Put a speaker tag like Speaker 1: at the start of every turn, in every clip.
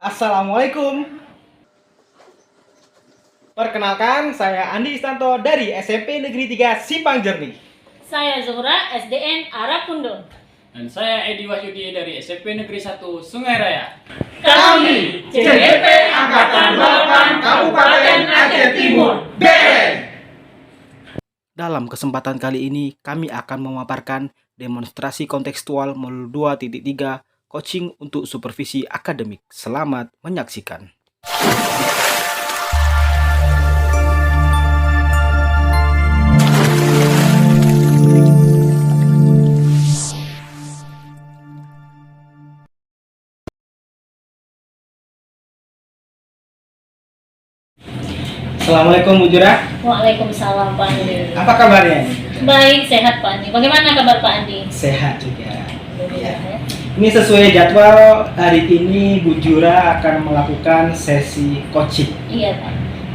Speaker 1: Assalamualaikum. Perkenalkan, saya Andi Istanto dari SMP Negeri 3 Simpang Jernih.
Speaker 2: Saya Zuhra, SDN Arapundo.
Speaker 3: Dan saya Edi Wahyudi dari SMP Negeri 1 Sungai Raya.
Speaker 2: Kami
Speaker 4: CGP Angkatan 8 Kabupaten Aceh Timur.
Speaker 1: Dalam kesempatan kali ini, kami akan memaparkan demonstrasi kontekstual modul 2.3 coaching untuk supervisi akademik. Selamat menyaksikan. Assalamualaikum Bu Jura.
Speaker 2: Waalaikumsalam Pak Andi.
Speaker 1: Apa kabarnya?
Speaker 2: Baik, sehat Pak Andi. Bagaimana kabar Pak Andi?
Speaker 1: Sehat juga.
Speaker 2: Ya.
Speaker 1: Ini sesuai jadwal, hari ini Bu Jura akan melakukan sesi coaching.
Speaker 2: Iya Pak.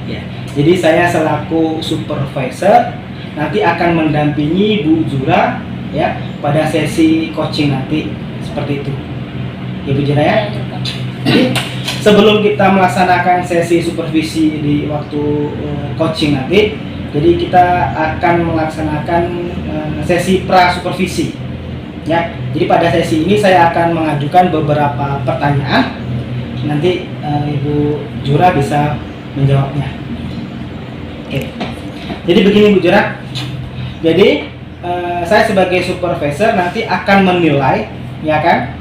Speaker 1: Ya, jadi saya selaku supervisor nanti akan mendampingi Bu Jura ya pada sesi coaching nanti seperti itu. Ya Bu Jura ya.
Speaker 2: Iya, Pak.
Speaker 1: Jadi sebelum kita melaksanakan sesi supervisi di waktu coaching nanti, jadi kita akan melaksanakan sesi pra supervisi. Ya, jadi pada sesi ini saya akan mengajukan beberapa pertanyaan. Nanti Ibu Jura bisa menjawabnya. Oke. Jadi begini Bu Jura. Jadi saya sebagai supervisor nanti akan menilai, ya kan,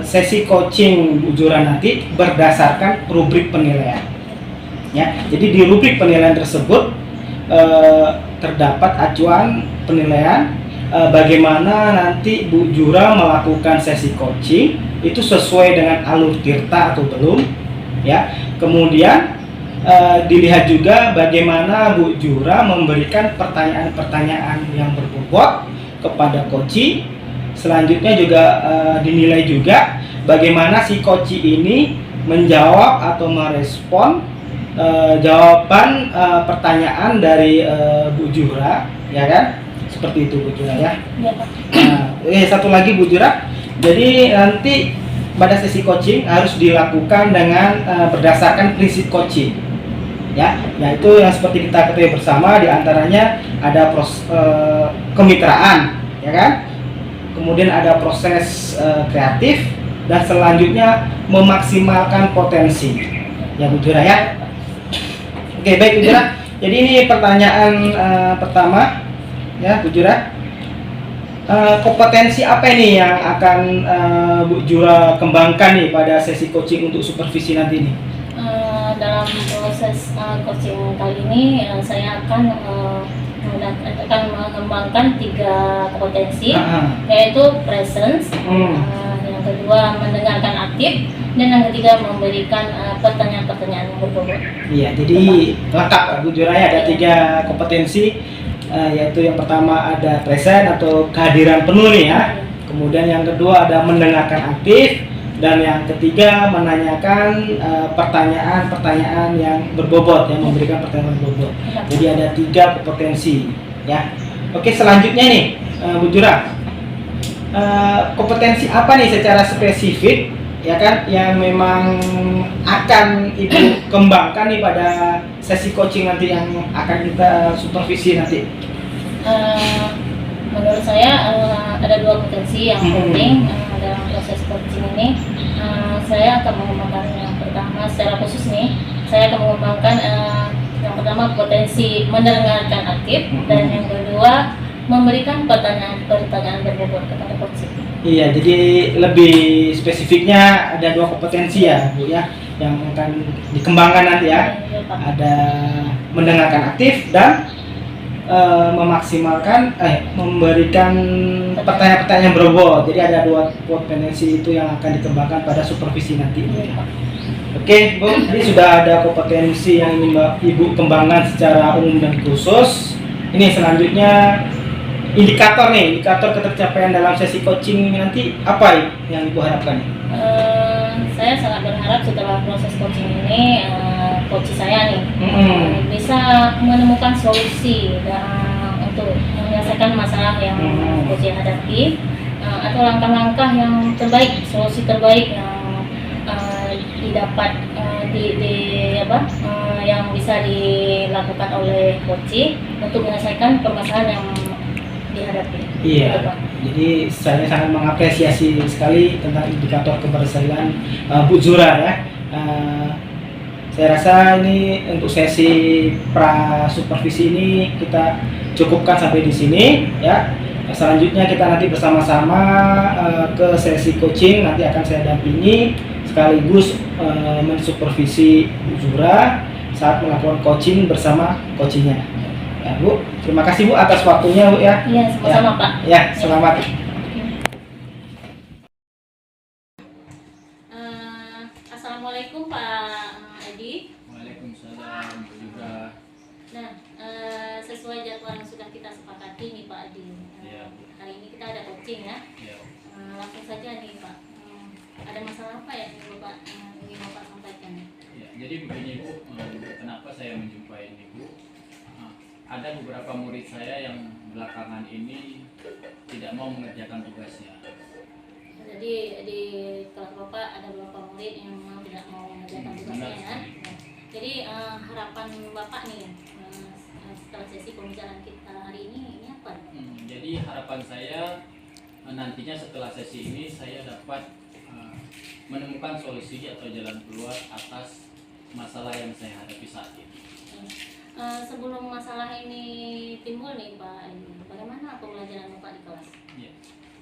Speaker 1: sesi coaching Bu Jura nanti berdasarkan rubrik penilaian. Ya, jadi di rubrik penilaian tersebut terdapat acuan penilaian bagaimana nanti Bu Jura melakukan sesi coaching itu sesuai dengan alur tirta atau belum, ya. Kemudian dilihat juga bagaimana Bu Jura memberikan pertanyaan-pertanyaan yang berbobot kepada coachee. Selanjutnya juga dinilai juga bagaimana si coachee ini menjawab atau merespon jawaban pertanyaan dari Bu Jura, ya kan? Seperti itu Bu Jura ya.
Speaker 2: Iya Pak.
Speaker 1: Nah, satu lagi Bu Jura. Jadi nanti pada sesi coaching harus dilakukan dengan berdasarkan prinsip coaching. Ya, yaitu yang seperti kita ketahui bersama, diantaranya ada kemitraan, ya kan? Kemudian ada proses kreatif dan selanjutnya memaksimalkan potensi. Ya Bu Jura ya. Oke, baik Bu Jura. Jadi ini pertanyaan pertama, ya Bu Jura. Kompetensi apa nih yang akan Bu Jura kembangkan nih pada sesi coaching untuk supervisi nanti nih?
Speaker 2: Dalam proses coaching kali ini saya akan mengembangkan 3 kompetensi, yaitu presence, yang kedua mendengarkan aktif, dan yang ketiga memberikan pertanyaan-pertanyaan yang berbobot.
Speaker 1: Iya, jadi lengkap Bu Jura ya, ada 3 kompetensi, yaitu yang pertama ada present atau kehadiran penuh nih ya. Kemudian yang kedua ada mendengarkan aktif, dan yang ketiga menanyakan pertanyaan-pertanyaan yang berbobot, yang memberikan pertanyaan berbobot. Jadi ada 3 kompetensi ya. Oke, selanjutnya nih Bu Jura, kompetensi apa nih secara spesifik, ya kan, yang memang akan Ibu kembangkan nih pada sesi coaching nanti yang akan kita supervisi nanti?
Speaker 2: Menurut saya ada 2 kompetensi yang penting dalam proses coaching ini. Saya akan mengembangkan yang pertama secara khusus nih. Saya akan mengembangkan yang pertama potensi mendengarkan aktif, dan yang kedua memberikan pertanyaan berbobot kepada coaching.
Speaker 1: Iya, jadi lebih spesifiknya ada 2 kompetensi ya Bu ya, yang akan dikembangkan nanti ya. Ada mendengarkan aktif dan memberikan pertanyaan-pertanyaan berbobot. Jadi ada 2 kompetensi itu yang akan dikembangkan pada supervisi nanti. Oke Bu, jadi sudah ada kompetensi yang ingin Ibu kembangkan secara umum dan khusus. Ini selanjutnya indikator nih, indikator ketercapaian dalam sesi coaching nanti apa yang Ibu harapkan?
Speaker 2: Saya sangat berharap setelah proses coaching ini, coach saya nih bisa menemukan solusi untuk menyelesaikan masalah yang coach hadapi, atau langkah-langkah yang terbaik, solusi terbaik yang didapat yang bisa dilakukan oleh coaching untuk menyelesaikan permasalahan yang dihadapi.
Speaker 1: Iya.
Speaker 2: Gitu, Pak.
Speaker 1: Jadi saya sangat mengapresiasi sekali tentang indikator keberhasilan Bu Zura ya. Saya rasa ini untuk sesi pra supervisi ini kita cukupkan sampai di sini ya. Selanjutnya kita nanti bersama-sama ke sesi coaching, nanti akan saya dampingi sekaligus mensupervisi Bu Zura saat melakukan coaching bersama coachingnya. Ya, Bu, terima kasih Bu atas waktunya Bu ya.
Speaker 2: Iya, sama-sama Pak.
Speaker 1: Ya, selamat.
Speaker 2: Assalamualaikum Pak Edi.
Speaker 3: Waalaikumsalam juga.
Speaker 2: Nah, sesuai jadwal yang sudah kita sepakati nih Pak Edi.
Speaker 3: Iya.
Speaker 2: Hari ini kita ada coaching ya.
Speaker 3: Ya.
Speaker 2: Langsung saja nih Pak. Ada masalah apa yang ingin Bapak sampaikan?
Speaker 3: Ya, jadi begini Bu, kenapa saya menjumpai ini Bu? Ada beberapa murid saya yang belakangan ini tidak mau mengerjakan tugasnya.
Speaker 2: Jadi di kelas Bapak ada beberapa murid yang memang tidak mau mengerjakan tugasnya ya. Jadi harapan Bapak nih setelah sesi pembicaraan kita hari ini apa?
Speaker 3: Jadi harapan saya nantinya setelah sesi ini saya dapat menemukan solusi atau jalan keluar atas masalah yang saya hadapi saat ini.
Speaker 2: Sebelum masalah ini timbul nih Pak, bagaimana pembelajaran Bapak di kelas?
Speaker 3: Ya.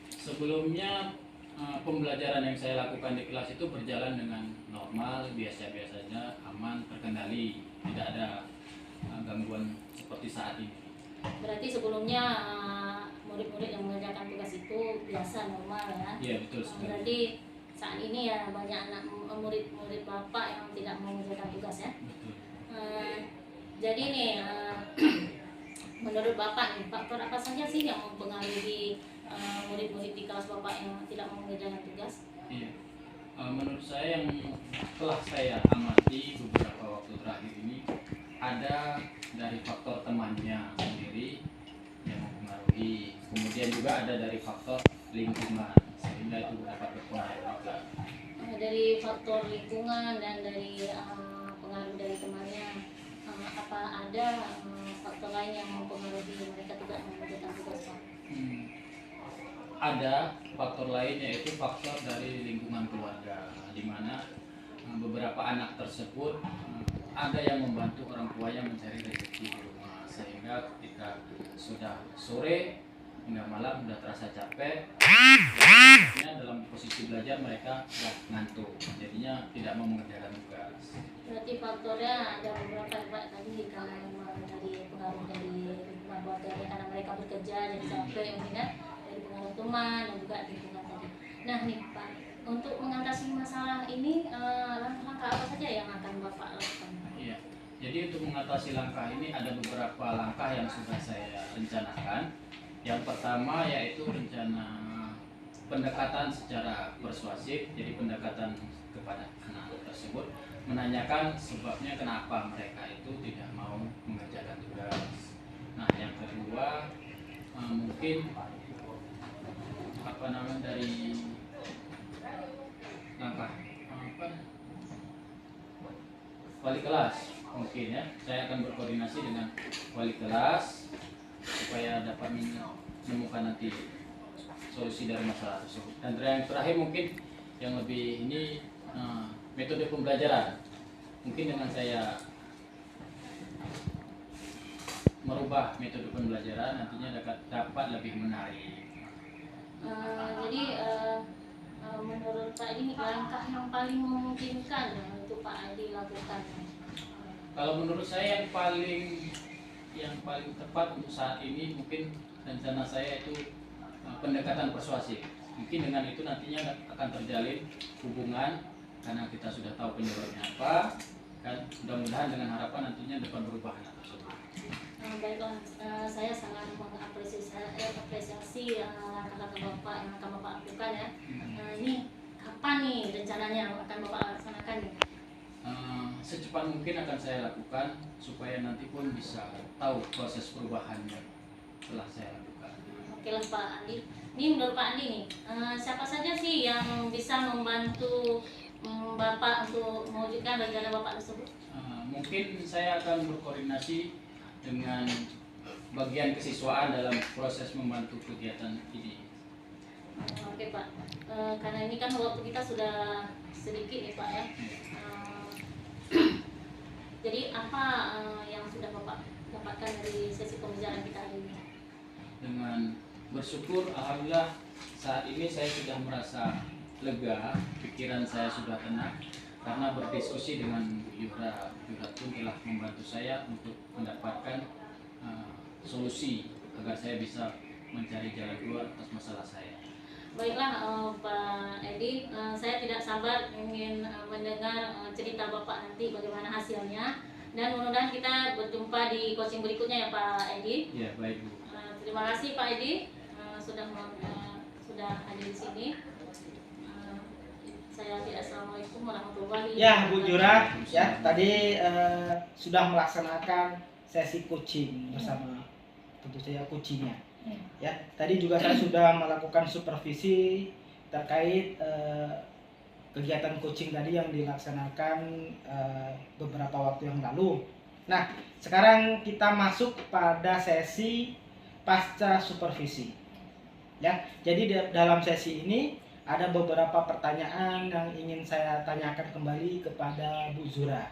Speaker 3: Sebelumnya pembelajaran yang saya lakukan di kelas itu berjalan dengan normal, biasa-biasanya, aman, terkendali, tidak ada gangguan seperti saat ini.
Speaker 2: Berarti sebelumnya murid-murid yang mengerjakan tugas itu biasa normal ya?
Speaker 3: Iya betul sekali.
Speaker 2: Berarti saat ini ya banyak anak murid-murid Bapak yang tidak mau mengerjakan tugas ya?
Speaker 3: Betul.
Speaker 2: Jadi nih menurut Bapak nih faktor apa saja sih yang mempengaruhi murid-murid di kelas Bapak yang tidak mau mengerjakan tugas?
Speaker 3: Iya. Menurut saya yang telah saya amati beberapa waktu terakhir ini ada dari faktor temannya sendiri yang mempengaruhi, kemudian juga ada dari faktor lingkungan sehingga itu dapat berpengaruh juga.
Speaker 2: Dari faktor lingkungan dan dari pengaruh dari temannya, apa ada faktor lain yang mempengaruhi mereka tidak mengerjakan tugas Pak?
Speaker 3: Ada faktor lain yaitu faktor dari lingkungan keluarga, di mana beberapa anak tersebut ada yang membantu orang tuanya mencari rezeki di rumah, sehingga ketika sudah sore hingga malam sudah terasa capek, jadinya dalam posisi belajar mereka sudah ngantuk, jadinya tidak mau mengerjakan tugas.
Speaker 2: Berarti faktornya ada beberapa Pak tadi, karena memang dari pengaruh dari lingkungan keluarga, karena mereka bekerja jadi capek mungkin ya, dari pengaruh teman dan juga lingkungan tadi. Nah nih Pak, untuk mengatasi masalah ini langkah apa saja yang akan Bapak lakukan?
Speaker 3: Iya. Jadi untuk mengatasi langkah ini ada beberapa langkah yang sudah saya rencanakan. Yang pertama yaitu rencana pendekatan secara persuasif, jadi pendekatan kepada anak tersebut, menanyakan sebabnya kenapa mereka itu tidak mau mengerjakan tugas. Nah, yang kedua mungkin dari langkah wali kelas mungkin ya, saya akan berkoordinasi dengan wali kelas supaya dapat menemukan nanti solusi dari masalah tersebut. Dan yang terakhir mungkin yang lebih ini metode pembelajaran, mungkin dengan saya merubah metode pembelajaran nantinya dapat lebih menarik.
Speaker 2: Jadi menurut Pak ini langkah yang paling memungkinkan untuk Pak Adi lakukan?
Speaker 3: Kalau menurut saya yang paling tepat untuk saat ini mungkin rencana saya itu pendekatan persuasif. Mungkin dengan itu nantinya akan terjalin hubungan karena kita sudah tahu penyebabnya apa, kan mudah-mudahan dengan harapan nantinya dapat berubah hal tersebut.
Speaker 2: Baiklah, saya sangat mengapresiasi langkah-langkah Bapak yang akan Bapak lakukan ya. Ini kapan nih rencananya akan Bapak laksanakan nih?
Speaker 3: Secepat mungkin akan saya lakukan supaya nanti pun bisa tahu proses perubahannya setelah saya lakukan.
Speaker 2: Oke lah Pak Andi. Ini menurut Pak Andi nih, siapa saja sih yang bisa membantu Bapak untuk mewujudkan rencana Bapak tersebut?
Speaker 3: Mungkin saya akan berkoordinasi dengan bagian kesiswaan dalam proses membantu kegiatan ini.
Speaker 2: Oke Pak, karena ini kan waktu kita sudah sedikit nih Pak ya. Jadi apa yang sudah Bapak dapatkan dari sesi pembicaraan kita hari ini?
Speaker 3: Dengan bersyukur, alhamdulillah saat ini saya sudah merasa lega, pikiran saya sudah tenang karena berdiskusi dengan Bu Yura. Bu Yura pun telah membantu saya untuk mendapatkan solusi agar saya bisa mencari jalan keluar atas masalah saya.
Speaker 2: Baiklah Pak Edi, saya tidak sabar ingin mendengar cerita Bapak nanti bagaimana hasilnya, dan mudah-mudahan kita berjumpa di coaching berikutnya ya Pak Edi.
Speaker 3: Ya, baik Bu.
Speaker 2: Terima kasih Pak Edi sudah hadir di sini. Saya akhiri, assalamualaikum warahmatullahi wabarakatuh.
Speaker 1: Ya, Bu Jura, ya tadi sudah melaksanakan sesi coaching bersama tentu saja coachingnya. Ya, tadi juga saya sudah melakukan supervisi terkait kegiatan coaching tadi yang dilaksanakan beberapa waktu yang lalu. Nah, sekarang kita masuk pada sesi pasca supervisi. Ya, jadi dalam sesi ini ada beberapa pertanyaan yang ingin saya tanyakan kembali kepada Bu Zura.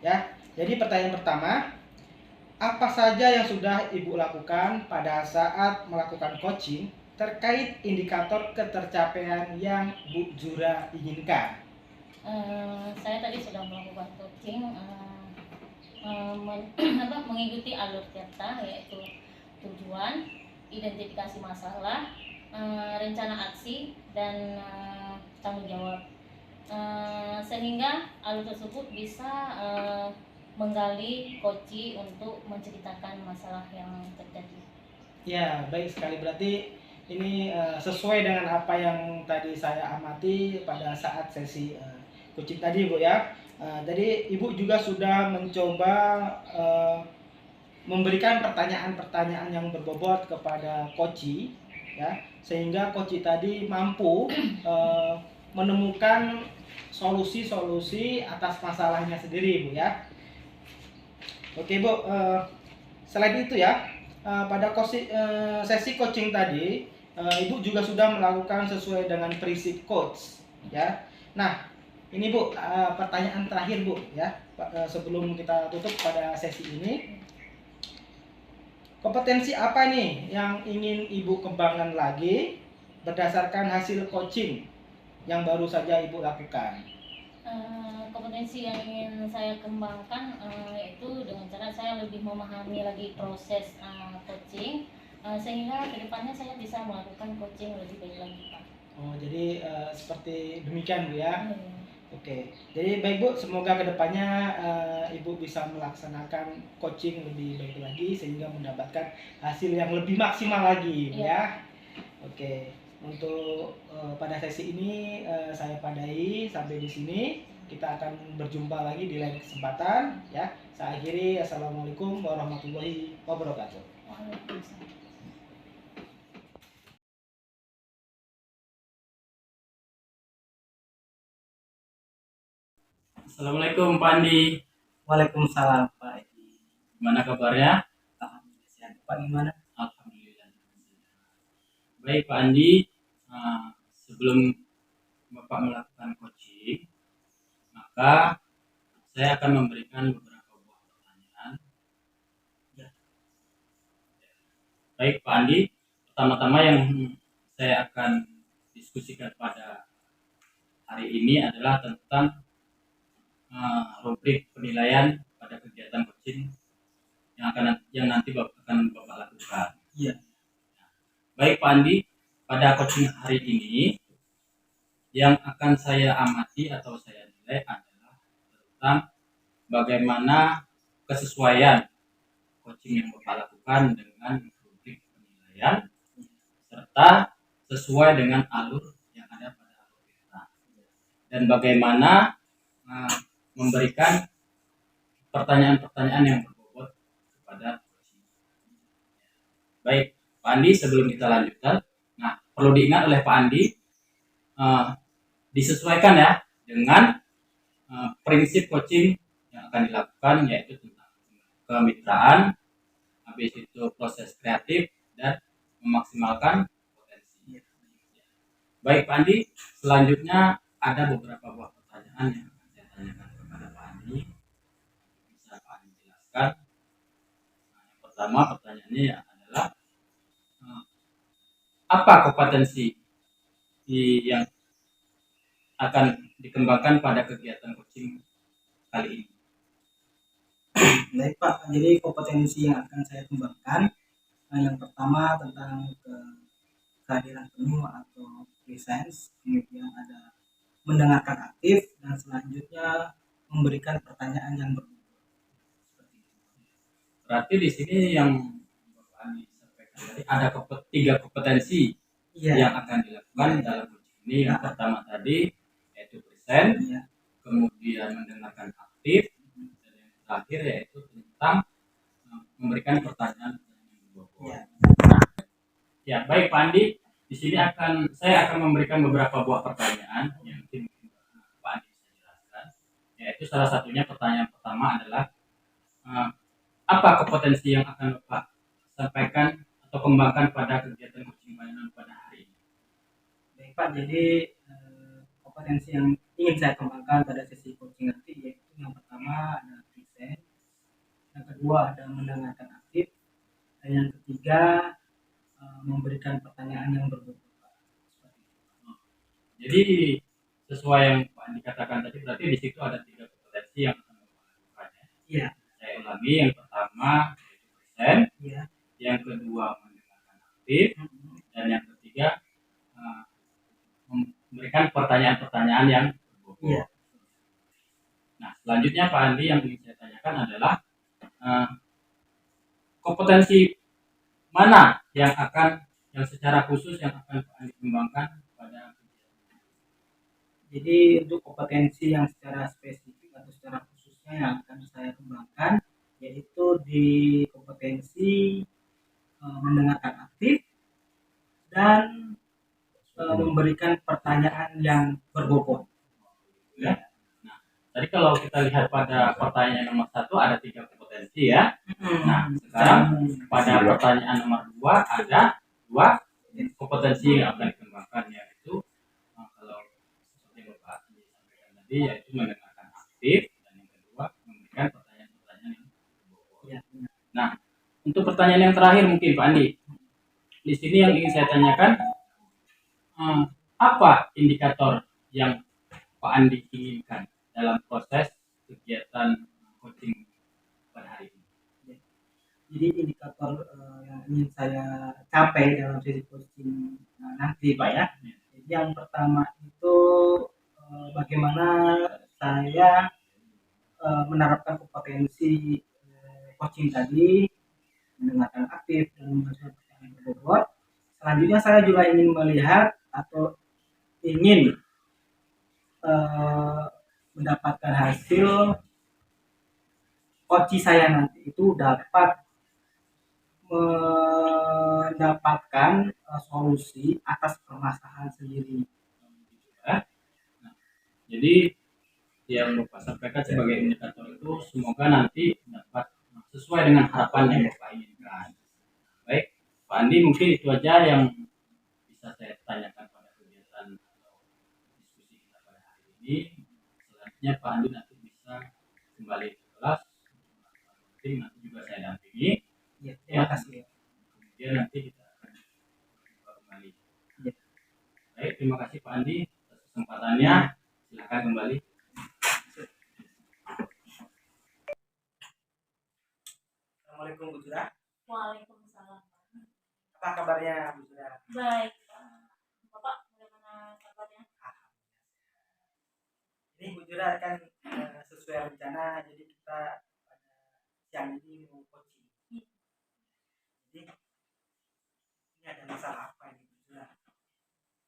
Speaker 1: Ya, jadi pertanyaan pertama, apa saja yang sudah Ibu lakukan pada saat melakukan coaching terkait indikator ketercapaian yang Bu Zura inginkan?
Speaker 2: Saya tadi sudah melakukan coaching, mengikuti alur CERTA, yaitu tujuan, identifikasi masalah, rencana aksi, dan tanggung jawab, sehingga alur tersebut bisa menggali coach untuk menceritakan masalah yang terjadi.
Speaker 1: Ya, baik sekali, berarti ini sesuai dengan apa yang tadi saya amati pada saat sesi coaching tadi Bu ya. Jadi Ibu juga sudah mencoba memberikan pertanyaan-pertanyaan yang berbobot kepada coach ya, sehingga coach tadi mampu menemukan solusi-solusi atas masalahnya sendiri Bu ya. Oke Bu, selain itu ya, pada sesi coaching tadi Ibu juga sudah melakukan sesuai dengan prinsip coach ya. Nah, ini Bu, pertanyaan terakhir Bu ya, sebelum kita tutup pada sesi ini. Kompetensi apa nih yang ingin Ibu kembangkan lagi berdasarkan hasil coaching yang baru saja Ibu lakukan?
Speaker 2: Kompetensi yang ingin saya kembangkan yaitu dengan cara saya lebih memahami lagi proses coaching, sehingga kedepannya saya bisa melakukan coaching lebih baik lagi Pak.
Speaker 1: Oh, jadi seperti demikian Bu ya. Oke, jadi baik Bu, semoga kedepannya Ibu bisa melaksanakan coaching lebih baik lagi sehingga mendapatkan hasil yang lebih maksimal lagi ya. Oke, untuk pada sesi ini saya padai sampai di sini. Kita akan berjumpa lagi di lain kesempatan ya. Saya akhiri, assalamualaikum warahmatullahi wabarakatuh.
Speaker 2: Waalaikumsalam.
Speaker 3: Assalamualaikum Pak Andi.
Speaker 1: Waalaikumsalam Pak Edi.
Speaker 3: Gimana kabarnya?
Speaker 1: Alhamdulillah sehat. Pak gimana?
Speaker 3: Alhamdulillah. Baik Pak Andi, sebelum Bapak melakukan coaching, maka saya akan memberikan beberapa buah pertanyaan. Baik Pak Andi, pertama-tama yang saya akan diskusikan pada hari ini adalah tentang rubrik penilaian pada kegiatan coaching yang nanti akan Bapak lakukan.
Speaker 1: Iya.
Speaker 3: Baik Pak Andi, pada coaching hari ini yang akan saya amati atau saya nilai adalah tentang bagaimana kesesuaian coaching yang Bapak lakukan dengan rubrik penilaian serta sesuai dengan alur yang ada pada alur kita, dan bagaimana memberikan pertanyaan-pertanyaan yang berbobot kepada coaching. Baik Pak Andi, sebelum kita lanjutkan, perlu diingat oleh Pak Andi, disesuaikan ya dengan prinsip coaching yang akan dilakukan, yaitu tentang kemitraan, habis itu proses kreatif dan memaksimalkan potensi. Baik Pak Andi, selanjutnya ada beberapa buah pertanyaan yang akan saya tanyakan kepada Pak Andi. Bisa Pak Andi jelaskan? Nah, yang pertama pertanyaannya adalah apa kompetensi yang akan dikembangkan pada kegiatan coaching kali ini?
Speaker 1: Baik Pak, jadi kompetensi yang akan saya kembangkan yang pertama tentang kehadiran penuh atau presence, kemudian ada mendengarkan aktif, dan selanjutnya memberikan pertanyaan yang berbobot.
Speaker 3: Berarti di sini yang Bapak Andi sampaikan tadi ada tiga kompetensi yang akan dilakukan dalam coaching ini. Yang pertama tadi yaitu present, kemudian mendengarkan aktif, dan yang terakhir yaitu tentang memberikan pertanyaan yang berbobot. Ya, baik Pak Andi, di sini saya akan memberikan beberapa buah pertanyaan yang mungkin Pak Andi bisa jelaskan. Yaitu salah satunya pertanyaan pertama adalah apa kompetensi yang akan Bapak sampaikan atau kembangkan pada kegiatan coaching pelayanan pada hari ini?
Speaker 1: Baik Pak, jadi kompetensi yang ingin saya kembangkan pada sesi coaching nanti yaitu yang pertama ada present, yang kedua ada mendengarkan aktif, dan yang ketiga memberikan pertanyaan yang berbobot.
Speaker 3: Jadi sesuai yang Pak Andi katakan tadi, berarti di situ ada tiga kompetensi yang akan Bapak lakukan ya? Iya. Saya ulangi, yang pertama yaitu present, yang kedua mendengarkan aktif, dan yang ketiga memberikan pertanyaan-pertanyaan yang berbobot. Nah, selanjutnya Pak Andi yang ingin saya tanyakan adalah kompetensi mana yang secara khusus yang akan Pak Andi kembangkan pada kegiatan?
Speaker 1: Jadi untuk kompetensi yang secara spesifik atau secara khususnya yang akan saya kembangkan yaitu di kompetensi mendengarkan aktif dan memberikan pertanyaan yang berbobot.
Speaker 3: Ya. Nah, tadi kalau kita lihat pada pertanyaan nomor 1 ada 3 kompetensi ya. Nah, sekarang pada pertanyaan nomor 2 ada 2 kompetensi yang akan dikembangkan, yaitu kalau seperti Bapak sampaikan tadi yaitu mendengarkan aktif, dan yang kedua memberikan pertanyaan-pertanyaan yang berbobot. Nah, untuk pertanyaan yang terakhir mungkin Pak Andi, di sini yang ingin saya tanyakan, apa indikator yang Pak Andi inginkan dalam proses kegiatan coaching pada hari ini?
Speaker 1: Jadi indikator yang ingin saya capai dalam sesi coaching nanti Pak ya. Jadi yang pertama itu bagaimana saya menerapkan kompetensi coaching tadi, mendengarkan aktif dan memberikan pertanyaan berbobot. Selanjutnya saya juga ingin melihat atau ingin mendapatkan hasil coaching saya nanti itu dapat mendapatkan solusi atas permasalahan sendiri.
Speaker 3: Nah, jadi yang Bapak sampaikan sebagai indikator itu semoga nanti dapat sesuai dengan harapan yang Bapak inginkan. Baik, Pak Andi, mungkin itu aja yang bisa saya tanyakan pada kegiatan atau diskusi kita pada hari ini. Selanjutnya Pak Andi nanti bisa kembali ke kelas, nanti juga saya dampingi.
Speaker 1: Ya, terima kasih.
Speaker 3: Kemudian nanti kita akan berjumpa kembali. Baik, terima kasih Pak Andi atas kesempatannya. Silakan kembali.
Speaker 1: Assalamualaikum Bu Zura.
Speaker 2: Waalaikumsalam.
Speaker 1: Apa kabarnya Bu Zura?
Speaker 2: Baik. Bapak bagaimana kabarnya?
Speaker 1: Ini Bu Zura kan sesuai rencana, jadi kita pada siang ini mau coaching. Jadi ini ada masalah apa ini Bu Zura?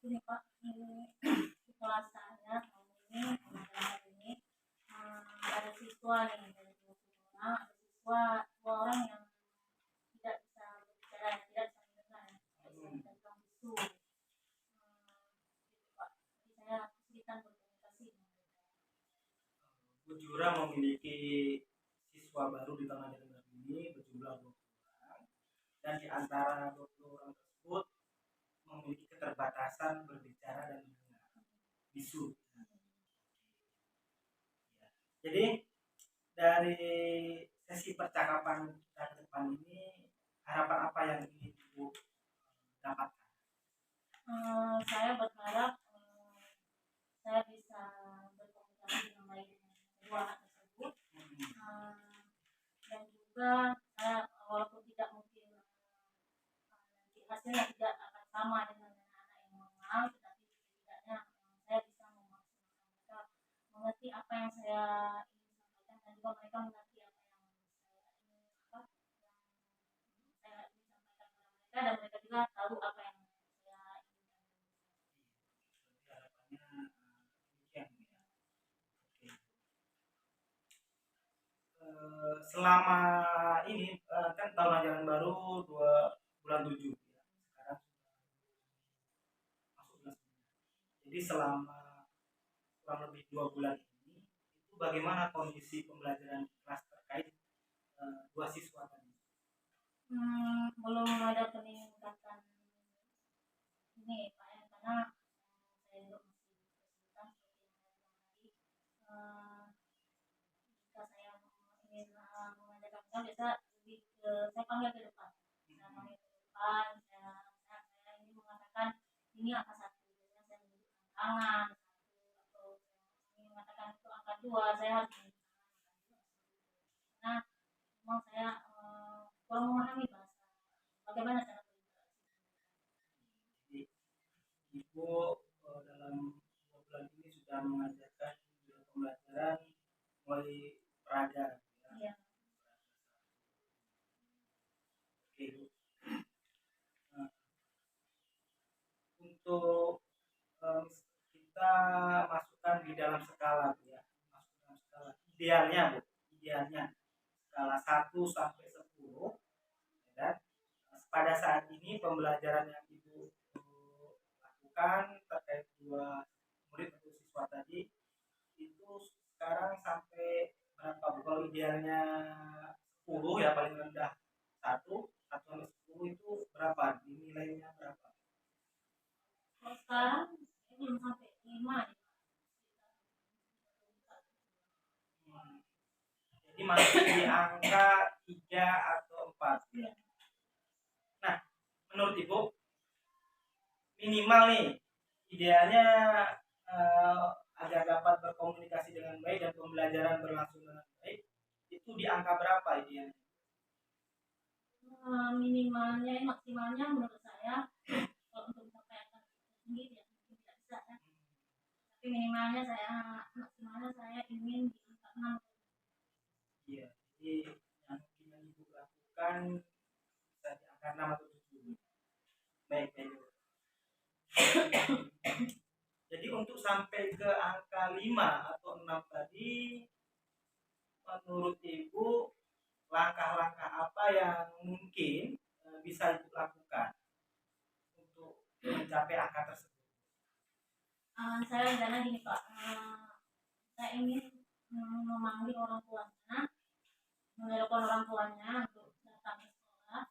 Speaker 2: Ini Pak, ini kelas saya hari ini ada siswa nih dari 20 orang, ada siswa 2 orang yang tidak bisa berbicara, tidak bisa mendengar, tidak bisa bisu. Pak, saya kesulitan
Speaker 1: Kejura memiliki siswa baru di tahun ajaran baru ini berjumlah 20 orang, dan di antara 20 orang tersebut memiliki keterbatasan berbicara dan mendengar, bisu. Ya. Jadi dari sesi percakapan kita ke depan ini, harapan apa yang ingin Ibu dapatkan?
Speaker 2: Saya berharap saya bisa berkomunikasi dengan baik dengan kedua anak tersebut. Dan juga saya walaupun tidak mungkin nanti hasilnya tidak akan sama dengan anak-anak yang normal, tetapi setidaknya saya bisa memaksimalkan mereka mengerti apa yang saya ingin sampaikan, dan juga mereka mengerti apa yang saya ingin sampaikan kepada mereka, dan mereka juga tahu apa yang saya inginkan.
Speaker 1: Harapannya demikian, ya. Oke. Selama ini kan tahun ajaran baru 2 bulan 7 ya. Sekarang masuk bulan 9. Jadi selama kurang lebih 2 bulan ini, itu bagaimana kondisi pembelajaran di kelas terkait 2 siswa tadi?
Speaker 2: Belum ada peningkatan ini Pak ya, karena saya juga masih kesulitan seperti yang saya bilang tadi. Jika saya ingin mengajarkan mereka, biasa lebih ke saya panggil ke depan. Saya panggil ke depan, saya ingin mengatakan ini angka 1, biasanya saya menunjukkan tangan 1, atau saya ingin mengatakan itu angka 2, saya harus menunjukkan angka 2. Karena memang saya kurang memahami bahasa bagaimana cara berinteraksi.
Speaker 1: Jadi Ibu dalam 2 bulan ini sudah mengajarkan pembelajaran mulai peraga, ya.
Speaker 2: Iya.
Speaker 1: Oke, Bu. Nah, untuk kita masukkan di dalam skala, Bu, ya. Masuk dalam skala. Idealnya, Bu, skala 1 sampai 10, ya kan? Pada saat ini pembelajaran yang Ibu lakukan terkait 2 murid atau siswa tadi itu sekarang sampai berapa, Bu? Kalau idealnya 10 ya, paling rendah 1 sampai 10 itu berapa? Nilainya berapa?
Speaker 2: Kalau sekarang saya belum sampai 5 nih.
Speaker 1: Jadi masih di angka 3 atau 4.
Speaker 2: Iya.
Speaker 1: Nah, menurut Ibu minimal nih idealnya agar dapat berkomunikasi dengan baik dan pembelajaran berlangsung dengan baik, itu di angka berapa idealnya?
Speaker 2: Minimalnya, maksimalnya menurut saya kalau untuk mencapai angka tinggi ya mungkin tidak bisa ya. Tapi maksimalnya saya ingin di angka 6.
Speaker 1: Iya, jadi yang mungkin Ibu lakukan bisa di angka 6 atau 7. Baik. Jadi untuk sampai ke angka 5 atau 6 tadi, menurut Ibu langkah-langkah apa yang mungkin bisa Ibu lakukan untuk mencapai angka tersebut?
Speaker 2: Saya rencana gini Pak, saya ingin memanggil orang tuanya, menelpon orang tuanya untuk datang ke sekolah,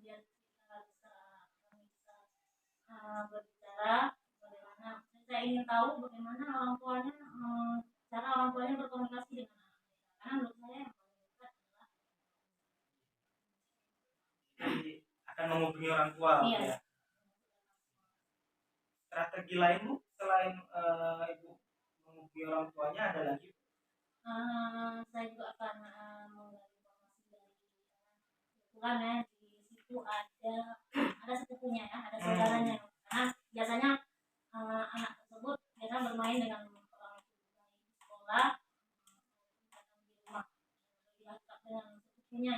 Speaker 2: biar kami bisa berbicara bagaimana. Saya ingin tahu bagaimana orang tuanya, cara orang tuanya berkomunikasi dengan anak mereka, karena menurut saya yang paling dekat adalah
Speaker 1: Jadi akan menghubungi orang tua,
Speaker 2: iya.
Speaker 1: ya. Strategi lain, Bu, selain Ibu menghubungi orang tuanya ada lagi?
Speaker 2: Saya juga akan menggali informasi dari kebetulan ya di situ ada sepupunya ya, ada saudaranya, karena biasanya anak tersebut biasa bermain dengan orang tua di sekolah, datang di rumah, lebih akrab dengan sepupunya.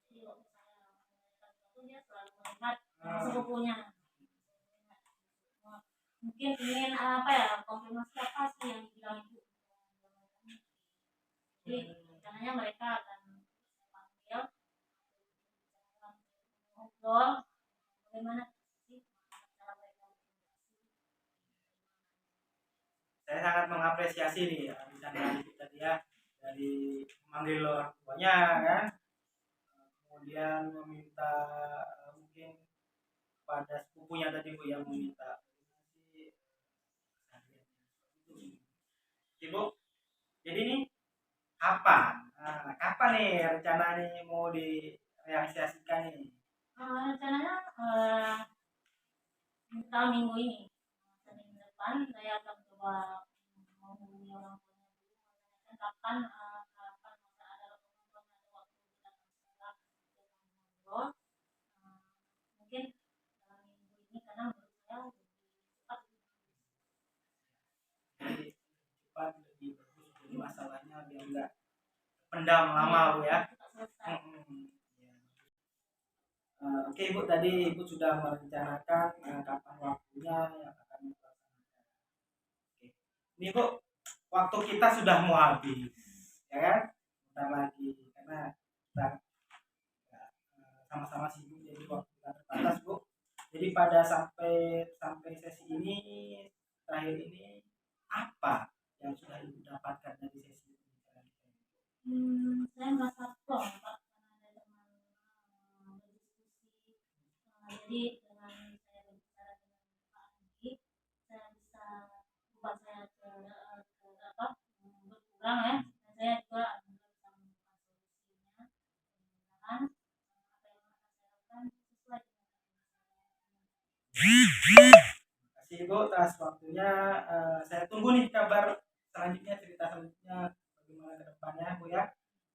Speaker 2: Jadi waktu saya menanyakan sesuatu, dia selalu melihat sepupunya. Mungkin ingin konfirmasi apa sih yang dibilang ibu. Jadi rencananya mereka akan panggil, ngobrol bagaimana sih cara mereka berkomunikasi.
Speaker 1: Saya sangat mengapresiasi nih adik-adik kita ya, dari memanggil orang tuanya kan, kemudian meminta mungkin pada sepupunya tadi Bu yang meminta Ibu. Jadi nih kapan? Kapan nih rencana nih mau direalisasikan nih?
Speaker 2: Rencananya tahun minggu ini, Senin depan saya akan coba menghubungi orang tuanya dulu, menanyakan kapan masa ada pengumuman atau waktu kita sekolah ngobrol. Mungkin dalam minggu ini karena menurut saya lebih cepat.
Speaker 1: Jadi cepat lebih bagus, jadi masalahnya biar enggak pendam lama Bu ya.
Speaker 2: Cepat selesai.
Speaker 1: Oke Bu, tadi Ibu sudah merencanakan kapan waktunya yang akan dilaksanakan. Oke. Ini Bu, waktu kita sudah mau habis, ya kan? Bentar lagi, karena kita sama-sama sibuk, jadi waktu kita terbatas Bu. Jadi pada sampai sesi ini terakhir ini apa yang sudah Ibu dapatkan dari sesi pembicaraan kita ini?
Speaker 2: Saya merasa plong Pak, karena ada teman berdiskusi. Jadi dengan saya berbicara dengan Pak Andi, saya bisa bukan saya berkurang ya, dan saya juga bisa menemukan solusinya. Mudah-mudahan apa yang akan saya lakukan sesuai dengan apa yang saya
Speaker 1: Terima kasih Ibu atas waktunya. Saya tunggu nih kabar selanjutnya, cerita selanjutnya bagaimana ke depannya Bu ya.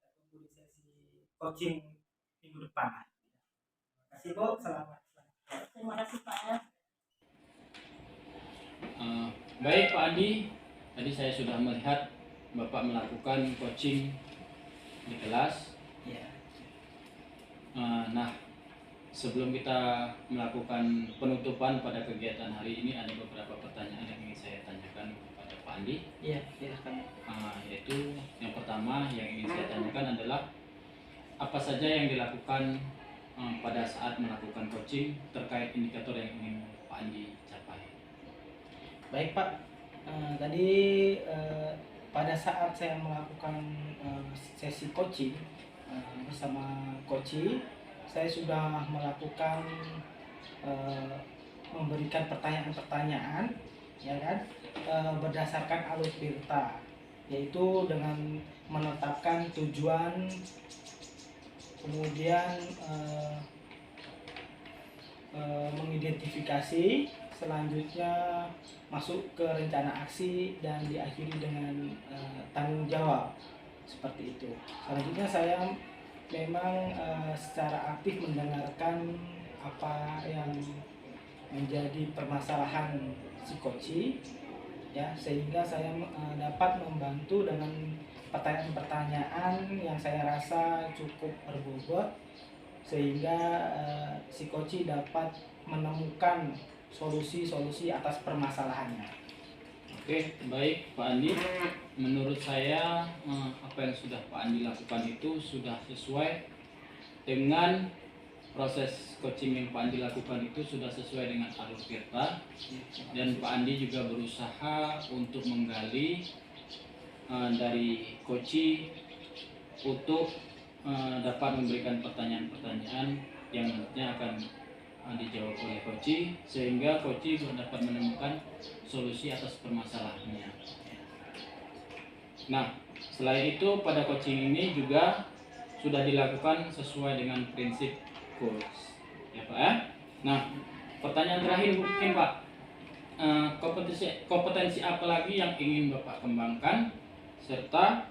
Speaker 1: Saya tunggu di sesi coaching minggu depan. Terima kasih Bu, selamat.
Speaker 2: terima kasih Pak ya.
Speaker 3: Baik Pak Andi, tadi saya sudah melihat Bapak melakukan coaching di kelas.
Speaker 1: Ya.
Speaker 3: Nah, sebelum kita melakukan penutupan pada kegiatan hari ini, ada beberapa pertanyaan yang ingin saya tanyakan kepada Pak Andi.
Speaker 1: Iya, silakan.
Speaker 3: Yaitu yang pertama yang ingin saya tanyakan adalah apa saja yang dilakukan pada saat melakukan coaching terkait indikator yang ingin Pak Andi capai.
Speaker 1: Baik Pak, tadi pada saat saya melakukan sesi coaching bersama coach, saya sudah melakukan memberikan pertanyaan-pertanyaan, ya kan, berdasarkan alur Tirta, yaitu dengan menetapkan tujuan, kemudian mengidentifikasi, selanjutnya masuk ke rencana aksi, dan diakhiri dengan tanggung jawab, seperti itu. Selanjutnya saya memang secara aktif mendengarkan apa yang menjadi permasalahan si coach, ya, sehingga saya dapat membantu dengan pertanyaan-pertanyaan yang saya rasa cukup berbobot, sehingga si coach dapat menemukan solusi-solusi atas permasalahannya.
Speaker 3: Oke, baik Pak Andi. Menurut saya apa yang sudah Pak Andi lakukan itu sudah sesuai dengan proses coaching yang Pak Andi lakukan, itu sudah sesuai dengan alur Tirta, dan Pak Andi juga berusaha untuk menggali dari coach untuk dapat memberikan pertanyaan-pertanyaan yang nantinya akan dijawab oleh coach, sehingga coach dapat menemukan solusi atas permasalahannya. Nah, selain itu pada coaching ini juga sudah dilakukan sesuai dengan prinsip coach, ya Pak ya. Nah, pertanyaan terakhir mungkin Pak, kompetensi apa lagi yang ingin Bapak kembangkan, serta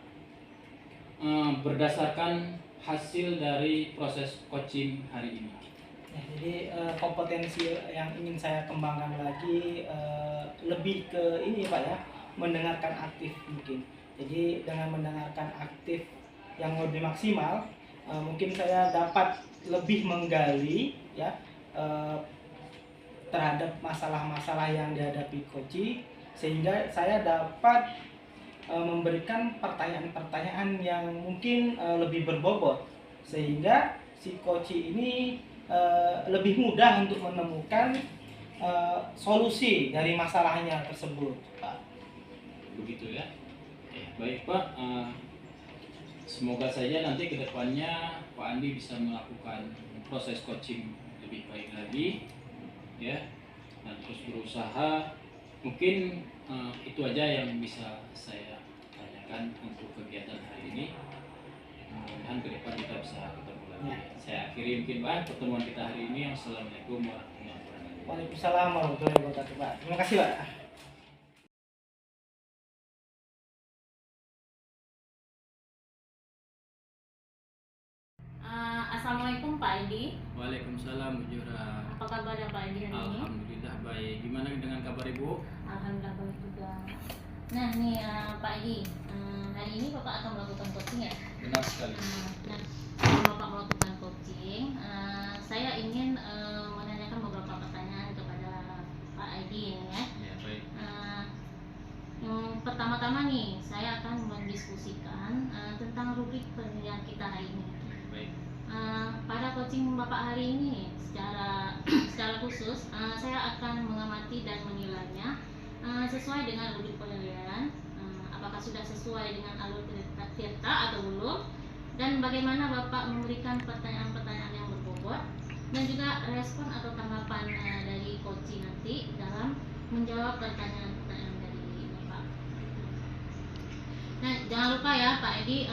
Speaker 3: berdasarkan hasil dari proses coaching hari ini?
Speaker 1: Ya, jadi kompetensi yang ingin saya kembangkan lagi lebih ke ini Pak ya, mendengarkan aktif mungkin. Jadi dengan mendengarkan aktif yang lebih maksimal, mungkin saya dapat lebih menggali ya terhadap masalah-masalah yang dihadapi coach, sehingga saya dapat memberikan pertanyaan-pertanyaan yang mungkin lebih berbobot, sehingga si coach ini lebih mudah untuk menemukan solusi dari masalahnya tersebut, Pak.
Speaker 3: Begitu ya. Baik Pak, semoga saja nanti kedepannya Pak Andi bisa melakukan proses coaching lebih baik lagi, ya, dan terus berusaha. Mungkin itu aja yang bisa saya tanyakan untuk kegiatan hari ini. Mudah-mudahan ke depan kita bisa ketemu lagi. Saya akhiri mungkin Pak pertemuan kita hari ini. Assalamualaikum warahmatullahi wabarakatuh.
Speaker 1: Waalaikumsalam warahmatullahi wabarakatuh, Pak. Terima kasih, Pak.
Speaker 2: Assalamualaikum Pak Edi.
Speaker 3: Waalaikumsalam Bu Jura.
Speaker 2: Apa kabarnya Pak Edi hari ini?
Speaker 3: Alhamdulillah baik. Gimana dengan kabar Ibu?
Speaker 2: Alhamdulillah baik juga. Nah nih Pak Edi, hari ini Bapak akan melakukan coaching ya?
Speaker 3: Benar sekali.
Speaker 2: Nah, sebelum Bapak melakukan coaching, saya ingin menanyakan beberapa pertanyaan kepada Pak Edi ini ya.
Speaker 3: Ya baik.
Speaker 2: Pertama-tama nih, saya akan mendiskusikan tentang rubrik penilaian kita hari ini.
Speaker 3: Baik.
Speaker 2: Pada coaching Bapak hari ini secara khusus saya akan mengamati dan menilainya sesuai dengan rubrik penilaian, apakah sudah sesuai dengan alur Tirta atau belum, dan bagaimana Bapak memberikan pertanyaan-pertanyaan yang berbobot dan juga respon atau tanggapan dari coaching nanti dalam menjawab pertanyaan-pertanyaan dari Bapak. Nah, jangan lupa ya Pak Edi,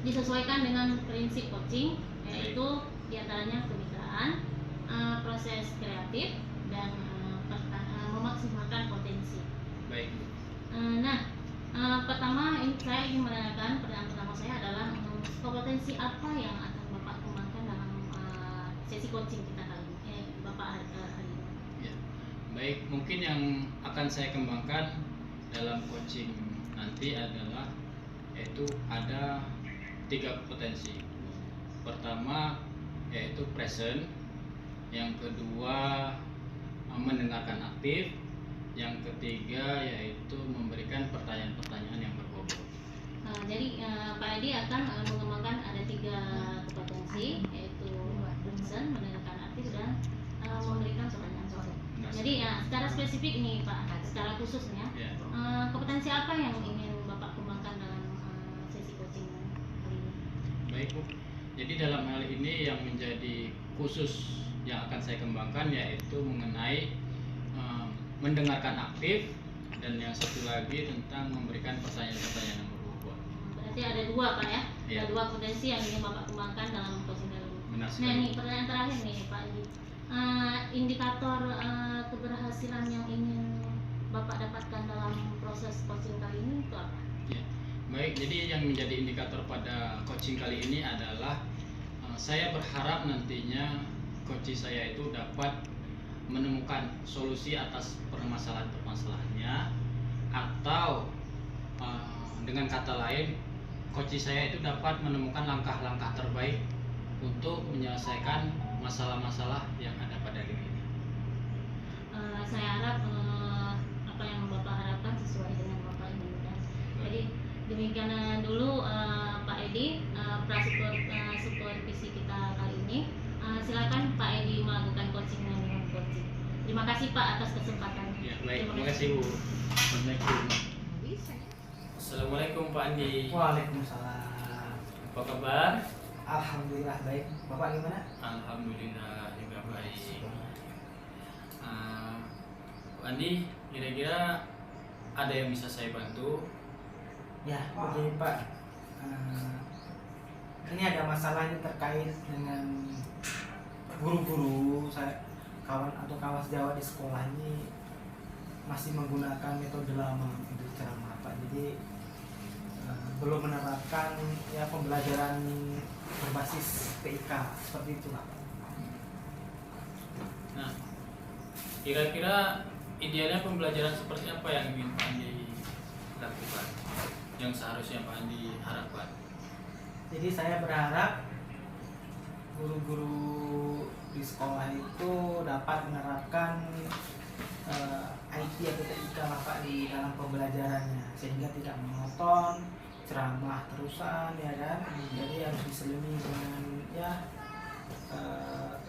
Speaker 2: disesuaikan dengan prinsip coaching, yaitu diantaranya kemitraan, proses kreatif, dan memaksimalkan potensi.
Speaker 3: Baik.
Speaker 2: Pertama saya ingin menanyakan, pertanyaan pertama saya adalah kompetensi apa yang akan Bapak kembangkan dalam sesi coaching kita kali ini, Bapak hari ini?
Speaker 3: Ya. Baik, mungkin yang akan saya kembangkan dalam coaching nanti adalah yaitu ada 3 potensi. Pertama yaitu present, yang kedua mendengarkan aktif, yang ketiga yaitu memberikan pertanyaan-pertanyaan yang berbobot.
Speaker 2: Jadi Pak Edi akan mengembangkan ada 3 kompetensi, yaitu present, mendengarkan aktif, dan memberikan pertanyaan. Jadi secara spesifik ini Pak, secara khusus ya, kompetensi apa yang ingin Bapak kembangkan dalam sesi coaching kali ini?
Speaker 3: Baik Bu, jadi dalam hal ini yang menjadi khusus yang akan saya kembangkan yaitu mengenai mendengarkan aktif, dan yang satu lagi tentang memberikan pertanyaan-pertanyaan yang berbobot.
Speaker 2: Berarti ada 2 Pak ya?
Speaker 3: Ya.
Speaker 2: Ada 2 potensi yang ingin Bapak kembangkan dalam coaching kali ini.
Speaker 3: Benar
Speaker 2: Nah
Speaker 3: sekali.
Speaker 2: ini pertanyaan terakhir nih Pak Edi, indikator keberhasilan yang ingin Bapak dapatkan dalam proses coaching kali ini itu apa?
Speaker 3: Ya. Baik, jadi yang menjadi indikator pada coaching kali ini adalah saya berharap nantinya coaching saya itu dapat menemukan solusi atas permasalahan-permasalahannya, atau dengan kata lain coaching saya itu dapat menemukan langkah-langkah terbaik untuk menyelesaikan masalah-masalah yang ada pada diri ini.
Speaker 2: Saya harap apa yang Bapak harapkan sesuai dengan Bapak inginkan. Jadi demikian dulu Pak Edi, supervisi kita kali ini. Silakan Pak Edi melakukan coaching dengan coaching. Terima kasih Pak atas kesempatannya.
Speaker 3: Ya, baik, terima kasih Bu. Assalamualaikum. Assalamualaikum Pak Andi.
Speaker 1: Waalaikumsalam.
Speaker 3: Apa kabar?
Speaker 1: Alhamdulillah baik. Bapak gimana?
Speaker 3: Alhamdulillah juga baik. Pak Andi, kira-kira ada yang bisa saya bantu?
Speaker 1: Ya, begini Pak. Ini ada masalah ini terkait dengan guru-guru saya, kawan atau kawan sejawat di sekolah ini masih menggunakan metode lama untuk ceramah Pak. Jadi belum menerapkan ya pembelajaran berbasis PIK seperti itu Pak.
Speaker 3: Nah, kira-kira idealnya pembelajaran seperti apa yang ingin Pak Andi lakukan, yang seharusnya Pak Andi harapkan?
Speaker 1: Jadi saya berharap guru-guru di sekolah itu dapat menerapkan IT atau TIK lah Pak di dalam pembelajarannya, sehingga tidak monoton, ceramah terusan ya kan. Jadi harus diselingi dengan ya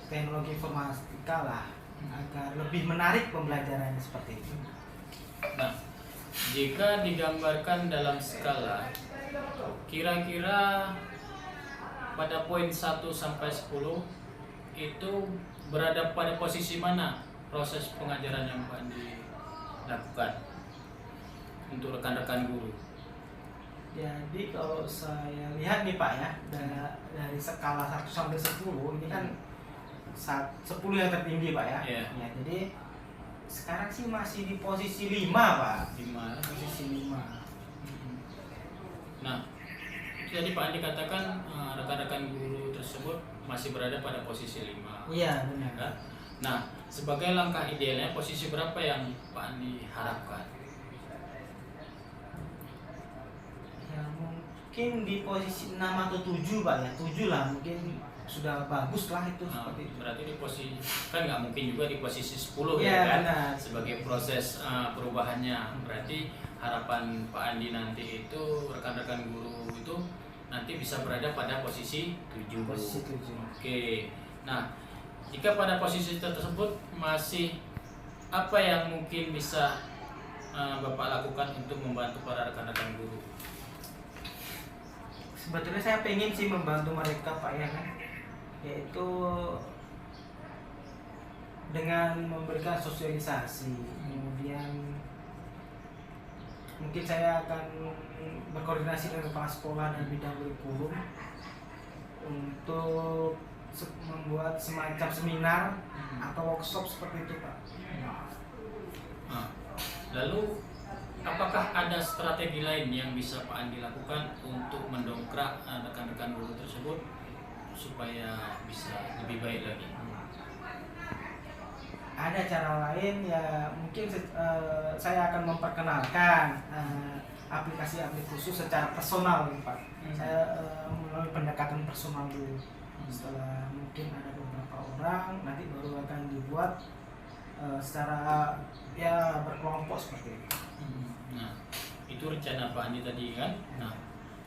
Speaker 1: teknologi informatika lah, agar lebih menarik pembelajarannya seperti itu.
Speaker 3: Nah, Jika digambarkan dalam skala, kira-kira pada poin 1 sampai 10 itu berada pada posisi mana proses pengajaran yang Pak Andi lakukan untuk rekan-rekan guru?
Speaker 1: Jadi kalau saya lihat nih Pak ya, dari skala 1 sampai 10 ini kan 10 yang tertinggi Pak ya.
Speaker 3: Iya.
Speaker 1: Ya, jadi sekarang sih masih di posisi 5 Pak.
Speaker 3: 5.
Speaker 1: Posisi 5.
Speaker 3: Nah, jadi Pak Andi katakan rekan-rekan guru tersebut masih berada pada posisi 5.
Speaker 1: Iya benar.
Speaker 3: Kan? Nah, sebagai langkah idealnya posisi berapa yang Pak Andi harapkan?
Speaker 1: Ya mungkin di posisi 6 atau 7 Pak ya. 7 lah mungkin sudah bagus lah itu
Speaker 3: Nah,
Speaker 1: seperti itu.
Speaker 3: berarti di posisi kan nggak mungkin juga di posisi 10
Speaker 1: Iya,
Speaker 3: ya kan?
Speaker 1: benar.
Speaker 3: Sebagai proses perubahannya, berarti harapan Pak Andi nanti itu rekan-rekan guru itu nanti bisa berada pada posisi 7.
Speaker 1: Posisi 7.
Speaker 3: Oke. Nah, jika pada posisi tersebut masih apa yang mungkin bisa Bapak lakukan untuk membantu para rekan-rekan guru?
Speaker 1: Sebetulnya saya pengen sih membantu mereka Pak ya kan, yaitu dengan memberikan sosialisasi, kemudian mungkin saya akan berkoordinasi dengan kepala sekolah dan bidang kurikulum untuk membuat semacam seminar atau workshop seperti itu Pak.
Speaker 3: Nah, lalu apakah ada strategi lain yang bisa Pak Andi lakukan untuk mendongkrak rekan-rekan guru tersebut supaya bisa lebih baik lagi?
Speaker 1: Ada cara lain ya, mungkin saya akan memperkenalkan aplikasi-aplikasi khusus secara personal nih Pak. Saya melalui pendekatan personal dulu. Setelah mungkin ada beberapa orang, nanti baru akan dibuat secara ya berkelompok seperti itu.
Speaker 3: Nah, itu rencana Pak Andi tadi kan. Nah,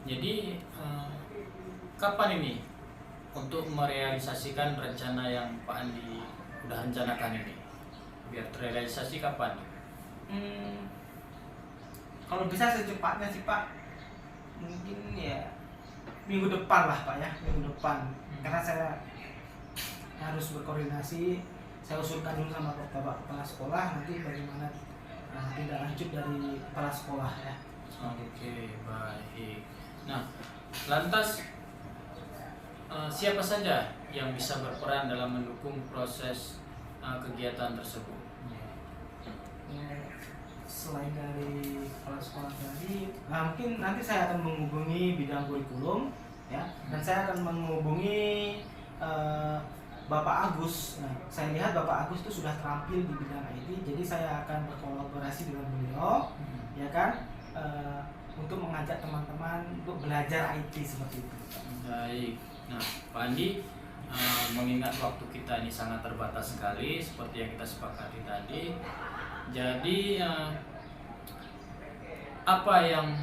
Speaker 3: jadi kapan ini untuk merealisasikan rencana yang Pak Andi udah rencanakan ini? Biar terrealisasi kapan?
Speaker 1: Kalau bisa secepatnya sih Pak, mungkin ya minggu depan lah Pak ya, minggu depan. Karena saya harus berkoordinasi, saya usulkan dulu sama Bapak Kepala Sekolah nanti bagaimana tindak lanjut dari kepala sekolah ya.
Speaker 3: Oke, baik. Nah, lantas siapa saja yang bisa berperan dalam mendukung proses kegiatan tersebut?
Speaker 1: Selain dari kepala sekolah tadi, mungkin nanti saya akan menghubungi bidang kurikulum ya, dan saya akan menghubungi Bapak Agus. Nah, saya lihat Bapak Agus itu sudah terampil di bidang IT, jadi saya akan berkolaborasi dengan beliau, ya kan, untuk mengajak teman-teman untuk belajar IT seperti itu.
Speaker 3: Baik. Nah, Pak Andi, mengingat waktu kita ini sangat terbatas sekali, seperti yang kita sepakati tadi. Jadi, apa yang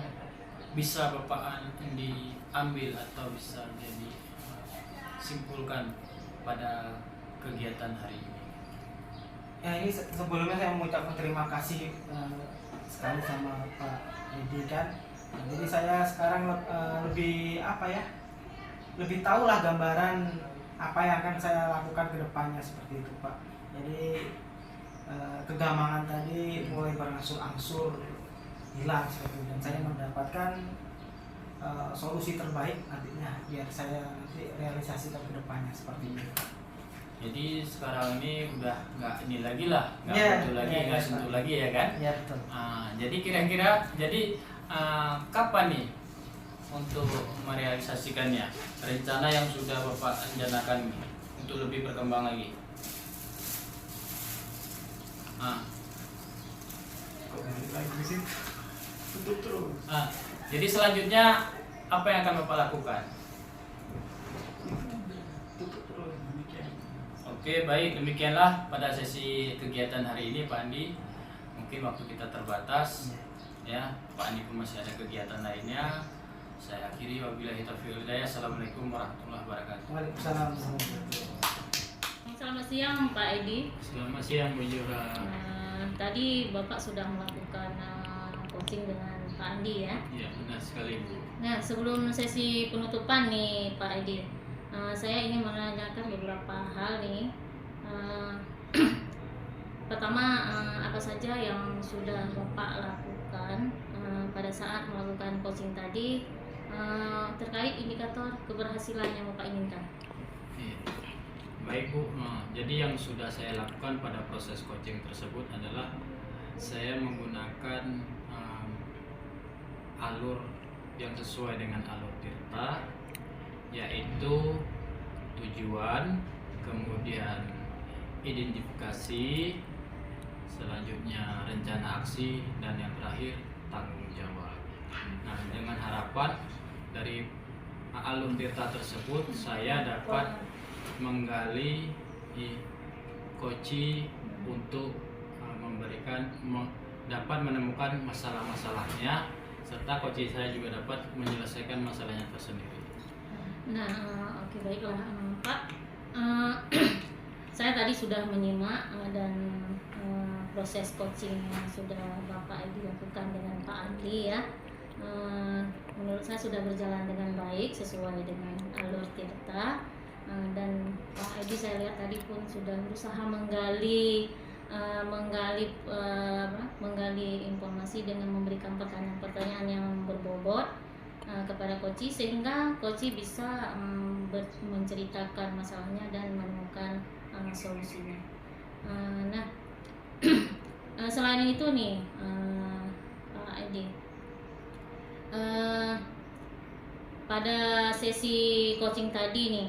Speaker 3: bisa Bapak Andi ambil atau bisa jadi simpulkan pada kegiatan hari ini?
Speaker 1: Ya ini sebelumnya saya mengucapkan terima kasih sekali sama Pak Edi kan. Nah, jadi saya sekarang lebih apa ya, lebih tahulah gambaran apa yang akan saya lakukan ke depannya seperti itu Pak. Jadi kegamangan tadi mulai berangsur-angsur hilang seperti itu, dan saya mendapatkan solusi terbaik nantinya biar saya nanti realisasikan ke depannya seperti itu.
Speaker 3: Jadi sekarang ini udah nggak ini lagi lah, nggak
Speaker 1: Ya,
Speaker 3: butuh lagi,
Speaker 1: ya,
Speaker 3: nggak
Speaker 1: ya,
Speaker 3: sentuh
Speaker 1: Pak.
Speaker 3: lagi ya kan?
Speaker 1: Ya betul.
Speaker 3: Jadi kira-kira, kapan nih untuk merealisasikannya? Rencana yang sudah Bapak rencanakan untuk lebih berkembang lagi.
Speaker 1: Kok balik lagi sih? Tutup terus.
Speaker 3: Jadi selanjutnya apa yang akan Bapak lakukan?
Speaker 1: Tutup terus demikian.
Speaker 3: Oke, baik, demikianlah pada sesi kegiatan hari ini Pak Andi. Mungkin waktu kita terbatas, ya. Pak Andi pun masih ada kegiatan lainnya. Saya akhiri, wabillahi taufiq wal hidayah. Assalamualaikum warahmatullahi wabarakatuh.
Speaker 1: Waalaikumsalam warahmatullahi wabarakatuh.
Speaker 2: Selamat siang Pak Edi.
Speaker 3: Selamat siang Bu Jura.
Speaker 2: Tadi Bapak sudah melakukan coaching dengan Pak Andi ya.
Speaker 3: Iya, benar sekali Bu.
Speaker 2: Nah, sebelum sesi penutupan nih Pak Edi, saya ingin menanyakan beberapa hal nih. Pertama, apa saja yang sudah Bapak lakukan pada saat melakukan coaching tadi terkait indikator keberhasilan yang Bapak inginkan?
Speaker 3: Iya. Baik Bu, jadi yang sudah saya lakukan pada proses coaching tersebut adalah saya menggunakan alur yang sesuai dengan alur Tirta, yaitu tujuan, kemudian identifikasi, selanjutnya rencana aksi, dan yang terakhir tanggung jawab. Nah, dengan harapan dari alur Tirta tersebut saya dapat menggali coaching untuk dapat menemukan masalah-masalahnya, serta coaching saya juga dapat menyelesaikan masalahnya tersendiri.
Speaker 2: Nah, oke, baiklah Pak. Saya tadi sudah menyimak dan proses coaching yang sudah Bapak Edi lakukan dengan Pak Andi ya. Menurut saya sudah berjalan dengan baik sesuai dengan alur Tirta. Dan Pak Edi saya lihat tadi pun sudah berusaha menggali informasi dengan memberikan pertanyaan-pertanyaan yang berbobot kepada coach, sehingga coach bisa menceritakan masalahnya dan menemukan solusinya. Nah, selain itu nih Pak Edi, pada sesi coaching tadi nih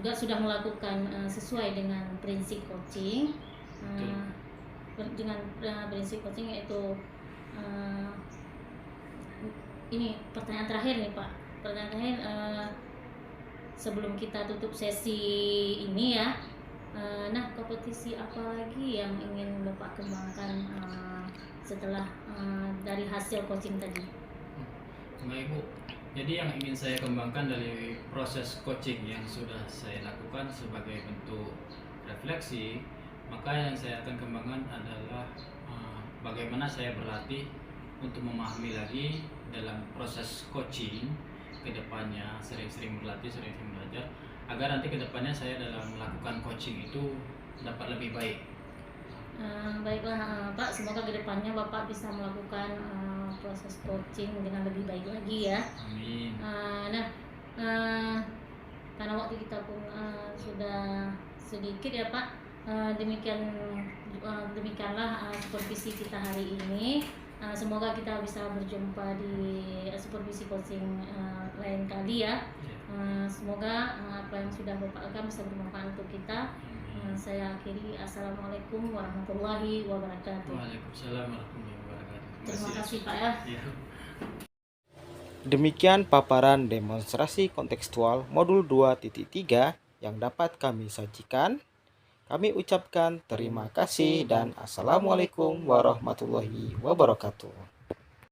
Speaker 2: sudah melakukan sesuai dengan prinsip coaching, dengan prinsip coaching, yaitu ini pertanyaan terakhir nih Pak. Pertanyaan terakhir sebelum kita tutup sesi ini ya. Nah, kompetisi apa lagi yang ingin Bapak kembangkan setelah dari hasil coaching tadi?
Speaker 3: Baik Bu, jadi yang ingin saya kembangkan dari proses coaching yang sudah saya lakukan sebagai bentuk refleksi, maka yang saya akan kembangkan adalah bagaimana saya berlatih untuk memahami lagi dalam proses coaching ke depannya, sering-sering berlatih, sering-sering belajar, agar nanti ke depannya saya dalam melakukan coaching itu dapat lebih baik.
Speaker 2: Baiklah Pak, semoga kedepannya Bapak bisa melakukan proses coaching dengan lebih baik lagi ya.
Speaker 3: Amin.
Speaker 2: Karena waktu kita pun sudah sedikit ya Pak, demikianlah supervisi kita hari ini. Semoga kita bisa berjumpa di supervisi coaching lain kali ya. Semoga apa yang sudah Bapak lakukan bisa bermanfaat untuk kita. Saya akhiri. Assalamualaikum warahmatullahi wabarakatuh.
Speaker 3: Waalaikumsalam warahmatullahi wabarakatuh.
Speaker 2: Terima kasih Pak ya.
Speaker 1: Demikian paparan demonstrasi kontekstual modul 2.3 yang dapat kami sajikan. Kami ucapkan terima kasih dan assalamualaikum warahmatullahi wabarakatuh.